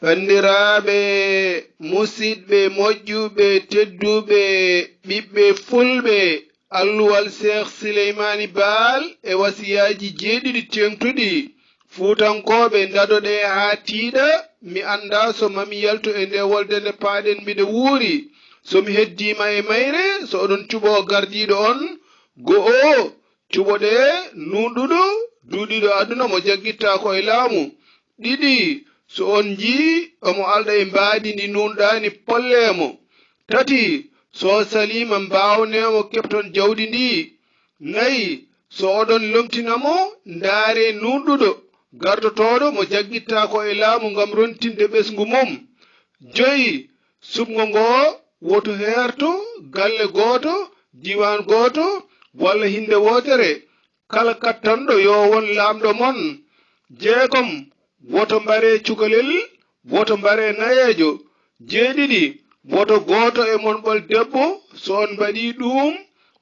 bandiraɓe musidɓe moƴƴuɓe tedduɓe ɓiɓɓe fulɓe alluwal Cheikh Souleymany Baal e wasiyaji jeeɗiɗi tengtuɗi fuutankoɓe dadoɗe ha tiiɗa mi anda so mami yalto e nde wolde nde paaɗen mbiɗa wuuri somi heddima e mayre so oɗon cuɓo gardiɗo on go'o cuɓoɗe nunɗuɗo duuɗiɗo aduna mo jaggitta koye laamu ɗiɗi so on jii omo alɗa e mbaadi ndi nunɗani pollemo tati so salima mbawnemo kepton jawdi ndi nayi so oɗon lomtinamo ndaare nunɗuɗo gardotoɗo mo jaggitta ko e laamu ngam rontinde ɓesgu mum joyi subgo ngo woto herto galle goto diwan goto walla hinde wotere kala kattanɗo yo won lamɗo mon jeegom woto mbare cukalel woto mbare nayejo jeeɗiɗi woto goto e mon ɓol debbo so on mbaɗi ɗum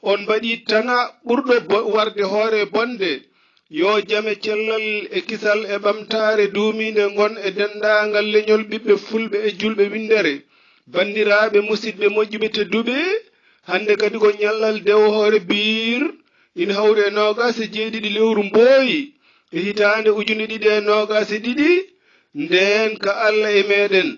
on mbaɗi tana ɓurɗo warde hoore bonde yo jame cellal e kisal e ɓamtare duumide gon e dendagal leñol ɓiɓɓe fulɓe e julɓe windere bandiraɓe musidɓe moƴƴuɓe tedduɓe hande kadi ko ñallal dewo hoore biir ina hawri e nogas e jeeɗiɗi lewru mbooyi e hitande ujune ɗiɗi e nogas e ɗiɗi nden ka Allah e meɗen